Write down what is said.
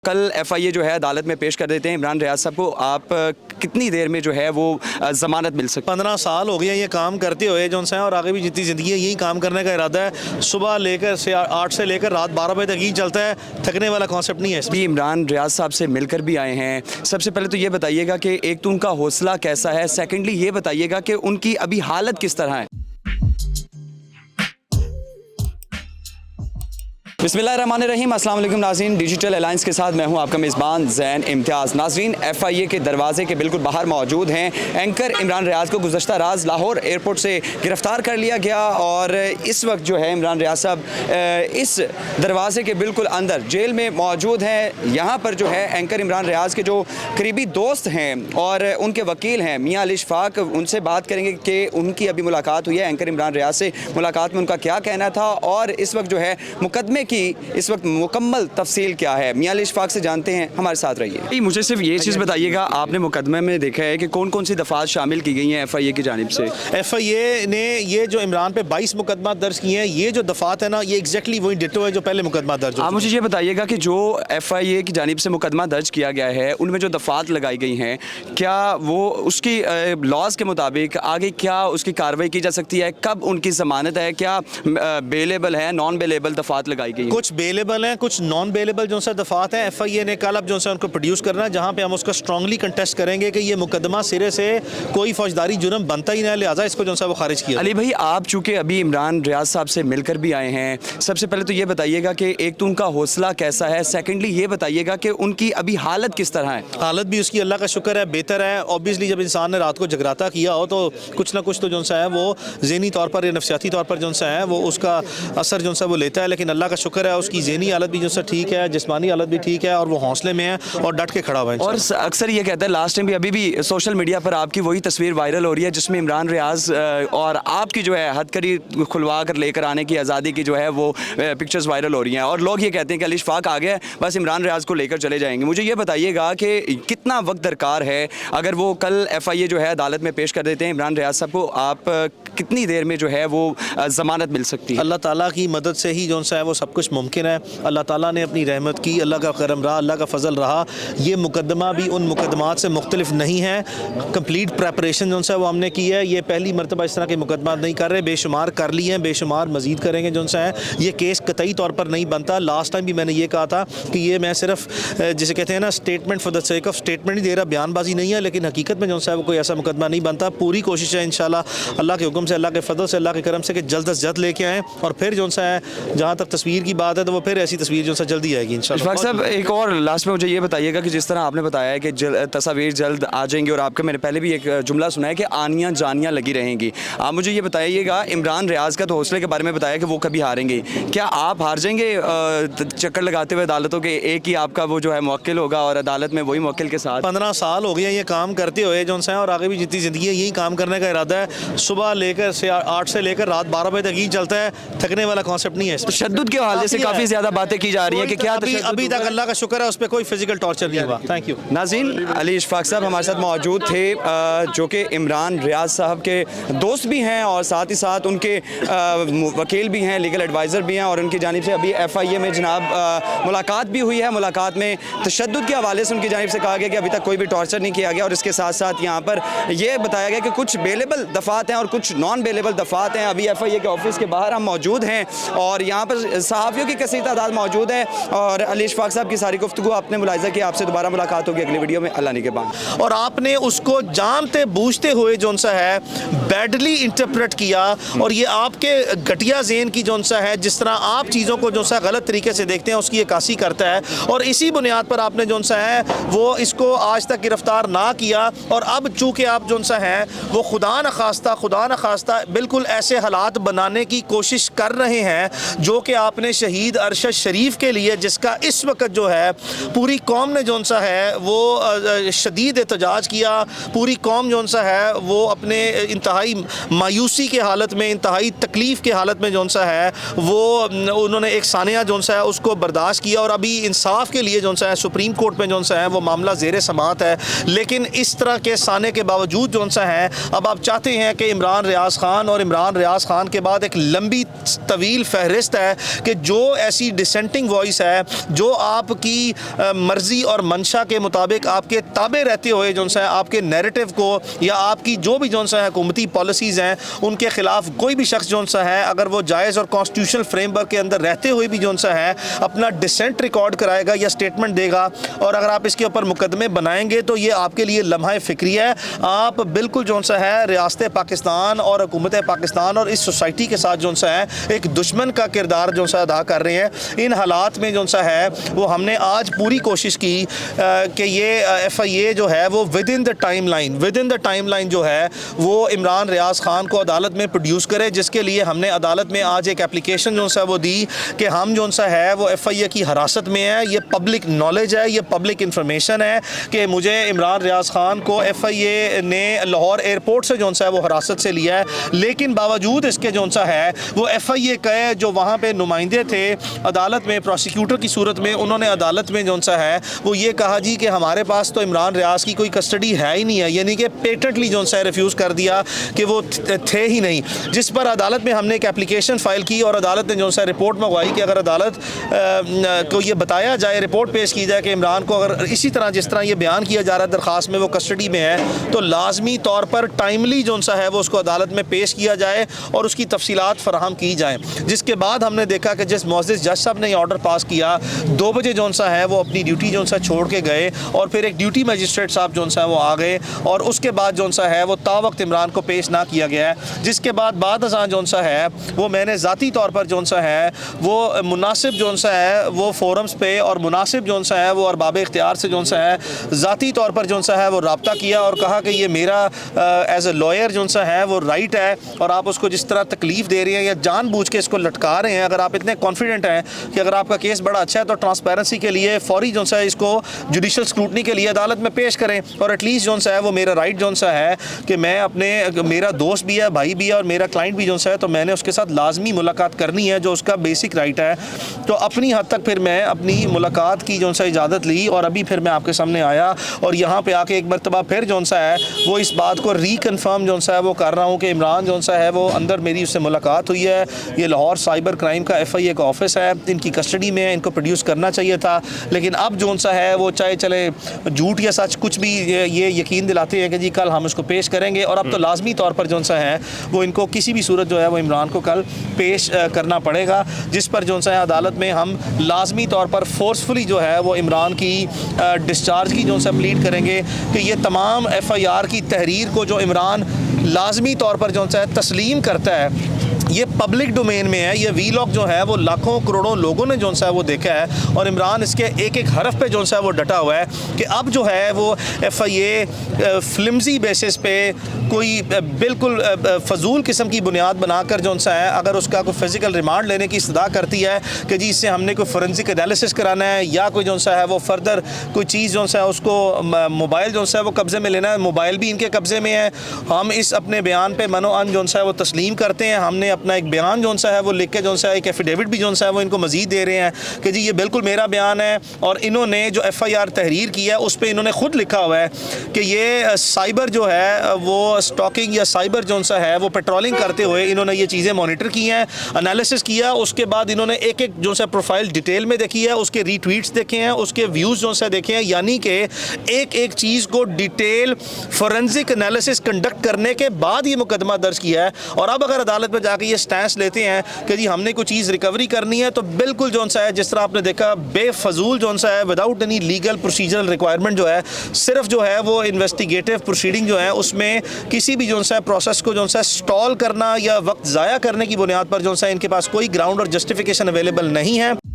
कल एफआईए जो है अदालत में पेश कर देते हैं इमरान रियाज साहब को, आप कितनी देर में जो है वो ज़मानत मिल सकती है? 15 साल हो गए ये काम करते हुए जो है, और आगे भी जितनी ज़िंदगी है यही काम करने का इरादा है। सुबह लेकर से 8 से लेकर रात 12 बजे तक यही चलता है, थकने वाला कॉन्सेप्ट नहीं है। भी इमरान रियाज साहब से मिलकर भी आए हैं। सबसे पहले तो ये बताइएगा कि एक तो उनका हौसला कैसा है, सेकेंडली ये बताइएगा कि उनकी अभी हालत किस तरह है। बिस्मिल्लाहिर्रहमानिर्रहीम, अस्सलाम वालेकुम नाज़रीन, डिजिटल अलायंस के साथ मैं हूं आपका मेज़बान ज़ैन इम्तियाज़। नाज़रीन, एफआईए के दरवाजे के बिल्कुल बाहर मौजूद हैं। एंकर इमरान रियाज को गुज़श्ता रात लाहौर एयरपोर्ट से गिरफ़्तार कर लिया गया और इस वक्त जो है इमरान रियाज साहब इस दरवाजे के बिल्कुल अंदर जेल में मौजूद हैं। यहाँ पर जो है एंकर इमरान रियाज के जो करीबी दोस्त हैं और उनके वकील हैं मियाँ अली इशफाक, उनसे बात करेंगे कि उनकी अभी मुलाकात हुई है एंकर इमरान रियाज से। मुलाकात में उनका क्या कहना था और इस वक्त जो है मुकदमे की इस वक्त मुकम्मल तफसील क्या है, मियाँ अली इशफाक से जानते हैं। हमारे साथ रहिए। मुझे सिर्फ ये चीज़ बताइएगा, आपने मुकदमे में देखा है कि कौन कौन सी दफ़ात शामिल की गई हैं एफआईए की जानिब से? एफआईए ने ये जो इमरान पे 22 मुकदमा दर्ज किए हैं, ये जो दफ़ात है ना, ये एग्जैक्टली वही डिटो है जो पहले मुकदमा दर्ज। आप मुझे ये बताइएगा कि जो एफआईए की जानिब से मुकदमा दर्ज किया गया है उनमें जो दफ़ात लगाई गई हैं, क्या वो उसकी लॉज के मुताबिक आगे क्या उसकी कार्रवाई की जा सकती है? कब उनकी ज़मानत है? क्या बेलेबल है, नॉन बेलेबल दफ़ात लगाई गई? कुछ बेलेबल हैं, कुछ नॉन बेलेबल जो सा दफ़ात हैं। एफआईए ने कल अब जो है उनको प्रोड्यूस करना है, जहाँ पे हम उसका स्ट्रांगली कंटेस्ट करेंगे कि ये मुकदमा सिरे से कोई फौजदारी जुर्म बनता ही नहीं, लिहाजा इसको जो है वो खारिज किया। अली भाई, आप चूँकि अभी इमरान रियाज साहब से मिलकर भी आए हैं, सबसे पहले तो ये बताइएगा कि एक तो उनका हौसला कैसा है, सेकेंडली ये बताइएगा कि उनकी अभी हालत किस तरह है? हालत भी उसकी अल्लाह का शुक्र है बेहतर है। ऑब्वियसली जब इंसान ने रात को जगराता किया हो तो कुछ ना कुछ तो जो है वो ज़हनी तौर पर या नफसियाती तौर पर जो है वो उसका असर जो है वो लेता है, लेकिन अल्लाह का शुक्र है उसकी ज़हनी हालत भी जो है ठीक है, जिस्मानी हालत भी ठीक है और वो हौसले में है और डट के खड़ा हुआ है। और अक्सर ये कहता है, लास्ट टाइम भी अभी भी सोशल मीडिया पर आपकी वही तस्वीर वायरल हो रही है जिसमें इमरान रियाज और आपकी जो है हथकड़ी खुलवा कर लेकर आने की आज़ादी की जो है वो पिक्चर्स वायरल हो रही हैं और लोग ये कहते हैं कि अली इशफाक आ गया, बस इमरान रियाज को लेकर चले जाएंगे। मुझे ये बताइएगा कि कितना वक्त दरकार है अगर वो कल एफआईए जो है अदालत में पेश कर देते हैं इमरान रियाज साहब को, आप कितनी देर में जो है वो ज़मानत मिल सकती है? अल्लाह ताला की मदद से ही जो है वो सब कुछ मुमकिन है। अल्लाह ताला ने अपनी रहमत की, अल्लाह का करम रहा, अल्लाह का फजल रहा। ये मुकदमा भी उन मुकदमात से मुख्तलिफ नहीं है। कंप्लीट प्रेपरेशन जो है वो हमने की है। ये पहली मरतबा इस तरह के मुकदमा नहीं कर रहे, बेशुमार कर लिए हैं, बेशुमार मजीद करेंगे जो है। ये केस कतई तौर पर नहीं बनता। लास्ट टाइम भी मैंने ये कहा था कि ये मैं सिर्फ जिसे कहते हैं ना statement for the sake of statement ही दे रहा, बयानबाजी नहीं है, लेकिन हकीकत में जो है वो कोई ऐसा मुकदमा नहीं बनता। पूरी कोशिश है इंशाल्लाह अल्लाह के हुक्म से, अल्लाह के फजल से, अल्लाह के करम से कि जल्द अज जल्द लेके आएँ और फिर जो है जहाँ तक तस्वीर की बात है तो वो फिर ऐसी तस्वीर जो है जल्दी आएगी इंशाल्लाह। इशफाक साहब, एक और लास्ट में मुझे ये बताइएगा कि जिस तरह आपने बताया है कि तस्वीर जल्द आ जाएंगी और आपका मैंने पहले भी एक जुमला सुना है कि आनियाँ जानियाँ लगी रहेंगी, आप मुझे ये बताइएगा इमरान रियाज का तो हौसले के बारे में बताया कि वो कभी हारेंगे, क्या आप हार जाएंगे चक्कर लगाते हुए अदालतों के? एक ही आपका वो जो है मुवक्किल होगा और अदालत में वही मुवक्किल के साथ 15 साल हो गए ये काम करते हुए जो है, और आगे भी जितनी ज़िंदगी है यही काम करने का इरादा है। सुबह लेकर से 8 से लेकर रात 12 बजे तक यही चलता है, थकने वाला कॉन्सेप्ट नहीं है। तशद्दुद के हवाले से काफ़ी ज़्यादा बातें की जा रही है कि क्या अभी तक अल्लाह का शुक्र है उस पर कोई फिजिकल टॉर्चर नहीं हुआ। Thank you. नाज़रीन, अली इशफाक साहब हमारे साथ मौजूद थे जो कि इमरान रियाज साहब के दोस्त भी हैं और साथ ही साथ उनके वकील भी हैं, लीगल एडवाइज़र भी हैं और उनकी जानिब से अभी एफआईए में जनाब मुलाकात भी हुई है। मुलाकात में तशद्दुद के हवाले से उनकी जानिब से कहा गया कि अभी तक कोई भी टॉर्चर नहीं किया गया और इसके साथ साथ यहाँ पर यह बताया गया कि कुछ बेलेबल दफ़ात हैं और कुछ नॉन बेलेबल दफ़ात हैं। अभी एफआईए के ऑफिस के बाहर हम मौजूद हैं और यहाँ पर सहाफ़ियों की कसीर तादाद मौजूद है और अली इशफाक साहब की सारी गुफ्तगू आपने मुलाहिज़ा की। आपसे दोबारा मुलाकात होगी अगली वीडियो में, अल्लाह निगहबान। और आपने उसको जानते बूझते हुए जो सा है बैडली इंटरप्रेट किया और ये आपके घटिया ज़हन की जो सा है, जिस तरह आप चीज़ों को जो सा गलत तरीके से देखते हैं उसकी अक्कासी करता है और इसी बुनियाद पर आपने जो सा है वो इसको आज तक गिरफ्तार ना किया और अब चूँकि आप जो सा है वो खुदा न खास्ता बिल्कुल ऐसे हालात बनाने की कोशिश कर रहे हैं जो कि आपने शहीद अरशद शरीफ के लिए, जिसका इस वक्त जो है पूरी कौम ने जो सा है वो शदीद एहतजाज किया, पूरी कौम जो सा है वो अपने इंतहाई मायूसी के हालत में, इंतहाई तकलीफ़ के हालत में जो सा है वो उन्होंने एक सानिया जो सा है उसको बर्दाश्त किया और अभी इंसाफ के लिए जो सा है सुप्रीम कोर्ट में जो सा है वो मामला ज़ेर समाअत है। लेकिन इस तरह के साने के बावजूद जो सा है अब आप चाहते हैं कि इमरान रियाज रियाज खान और इमरान रियाज खान के बाद एक लंबी तवील फहरिस्त है कि जो ऐसी डिसेंटिंग वॉइस है, जो आपकी मर्ज़ी और मंशा के मुताबिक आपके ताबे रहते हुए जो सा आपके नैरेटिव को या आपकी जो भी जो सा हुकूमती पॉलिसीज़ हैं उनके ख़िलाफ़ कोई भी शख्स जो सा है, अगर वो जायज़ और कॉन्स्टिट्यूशनल फ्रेमवर्क के अंदर रहते हुए भी जो सा है अपना डिसेंट रिकॉर्ड कराएगा या स्टेटमेंट देगा, और अगर आप इसके ऊपर मुकदमे बनाएंगे तो ये आपके लिए लम्हा फ़िक्री है। आप बिल्कुल जो सा है रियासत पाकिस्तान और हुकूमत पाकिस्तान और इस सोसाइटी के साथ जो सा है एक दुश्मन का किरदार जो सा अदा कर रहे हैं। इन हालात में जो सा है वो हमने आज पूरी कोशिश की कि ये FIA जो है वो with in the time line जो है वो इमरान रियाज खान को अदालत में प्रोड्यूस करे, जिसके लिए हमने अदालत में आज एक एप्लीकेशन जो सा वो दी कि हम जो सा है वो FIA की हिरासत में है। ये पब्लिक नॉलेज है, ये पब्लिक इंफॉर्मेशन है कि मुझे इमरान रियाज खान को FIA ने लाहौर एयरपोर्ट से जो सा है वो हिरासत से लिया है, लेकिन बावजूद इसके जो सा है वो FIA के जो वहाँ पे नुमाइंदे थे अदालत में प्रोसिक्यूटर की सूरत में, उन्होंने अदालत में जो सा है वो ये कहा जी कि हमारे पास तो इमरान रियाज की कोई कस्टडी है ही नहीं है, यानी कि पेटेंटली जो सा रिफ्यूज़ कर दिया कि वो थे ही नहीं। जिस पर अदालत में हमने एक एप्लीकेशन फ़ाइल की और अदालत ने जो सा रिपोर्ट मंगवाई कि अगर अदालत को ये बताया जाए, रिपोर्ट पेश की जाए कि इमरान को अगर इसी तरह जिस तरह ये बयान किया जा रहा है दरख्वास्त में वो कस्टडी में है, तो लाजमी तौर पर टाइमली जो सा है वो उसको अदालत में पेश किया जाए और उसकी तफसीलात फराहम की जाए। जिसके बाद हमने देखा कि जिस मोअज़्ज़िज़ जज साहब ने ये ऑर्डर पास किया 2 बजे जो सा है वो अपनी ड्यूटी जो सा छोड़ के गए और फिर एक ड्यूटी मजिस्ट्रेट साहब जो सा है वो आ गए और उसके बाद जो सा है वो तावक्त इमरान को पेश ना किया गया है। जिसके बाद अज़ां जो सा है वो मैंने ज़ाती तौर पर जो सा है वो मुनासिब जो सा है वो फोरम्स पे और मुनासिब जो सा है वो अरबाब इख्तियार से जो सा है ज़ाती तौर पर जो सा है वो रब्ता किया और कहा कि ये मेरा एज ए लॉयर जो सा है वो राइट है और आप उसको जिस तरह तकलीफ़ दे रहे हैं या जानबूझ के इसको लटका रहे हैं, अगर आप इतने कॉन्फिडेंट हैं कि अगर आपका केस बड़ा अच्छा है तो ट्रांसपेरेंसी के लिए फौरी जो सा है इसको जुडिशल स्क्रूटनी के लिए अदालत में पेश करें और एटलीस्ट जो सा है वो मेरा राइट जो सा है कि मैं अपने मेरा दोस्त भी है, भाई भी है और मेरा क्लाइंट भी जो सा है, तो मैंने उसके साथ लाजमी मुलाकात करनी है जो उसका बेसिक राइट है। तो अपनी हद तक फिर मैं अपनी मुलाकात की जो सा इजाज़त ली और अभी फिर मैं आपके सामने आया और यहाँ पे आके एक मरतबा फिर जो सा है वो इस बात को रीकन्फर्म जो सा है वो कर रहा हूँ कि इमरान जो सा है वो अंदर मेरी उससे मुलाकात हुई है। ये लाहौर साइबर क्राइम का FIA का ऑफिस है, इनकी कस्टडी में है, इनको प्रोड्यूस करना चाहिए था, लेकिन अब जो सा है वो चाहे चले झूठ या सच कुछ भी ये यकीन दिलाते हैं कि जी कल हम इसको पेश करेंगे और अब तो लाजमी तौर पर जो सा है वो इनको किसी भी सूरत जो है वो इमरान को कल पेश करना पड़ेगा, जिस पर जो सा है अदालत में हम लाजमी तौर पर फोर्सफुली जो है वो इमरान की डिस्चार्ज की जो सा प्लीड करेंगे कि ये तमाम FIR की तहरीर को जो इमरान लाजमी तौर पर जो सा तस्लीम करता है ये पब्लिक डोमेन में है। ये वीलॉग जो है वो लाखों करोड़ों लोगों ने जो सा है वो देखा है और इमरान इसके एक एक हरफ पे जो सा है वो डटा हुआ है कि अब जो है वो FIA फ्लिमजी बेसिस पे कोई बिल्कुल फजूल किस्म की बुनियाद बनाकर जो सा है अगर उसका कोई फिज़िकल रिमांड लेने की इस्तदा करती है कि जी इससे हमने कोई फोरेंसिक एनालिसिस कराना है या कोई जो सा है वो फर्दर कोई चीज़ जो सा है उसको मोबाइल जो सा है वो कब्ज़े में लेना है, मोबाइल भी इनके कब्ज़े में है। हम इस अपने बयान पे मनो अन जो सा है वो तस्लीम करते हैं। हमने अपना एक बयान जो सा है वो लिख के जो सा है एक एफिडेविट भी जो सा है वो इनको मज़ीद दे रहे हैं कि जी ये बिल्कुल मेरा बयान है और इन्होंने जो FIR तहरीर किया है उस पर इन्होंने ख़ुद लिखा हुआ है कि ये साइबर जो है वो स्टॉकिंग या साइबर जो सा है वो पेट्रोलिंग करते हुए इन्होंने ये चीज़ें मॉनिटर की हैं, एनालिसिस किया, उसके बाद इन्होंने एक एक जो सा प्रोफाइल डिटेल में देखी है, उसके रीट्वीट्स देखे हैं, उसके व्यूज़ जो सा देखे हैं, यानी कि एक एक चीज़ को डिटेल फोरेंसिक एनालिसिस कंडक्ट करने के बाद ये मुकदमा दर्ज किया है। और अब अगर अदालत में जाके ये स्टैंस लेते हैं कि जी हमने कोई चीज़ रिकवरी करनी है तो बिल्कुल जो सा है जिस तरह आपने देखा बेफजूल जो सा है without any legal procedural requirement जो है सिर्फ जो है वो इन्वेस्टिगेटिव प्रोसीडिंग जो है उसमें किसी भी जो सा प्रोसेस को जो सा स्टॉल करना या वक्त ज़ाया करने की बुनियाद पर जो सा इनके पास कोई ग्राउंड और जस्टिफिकेशन अवेलेबल नहीं है।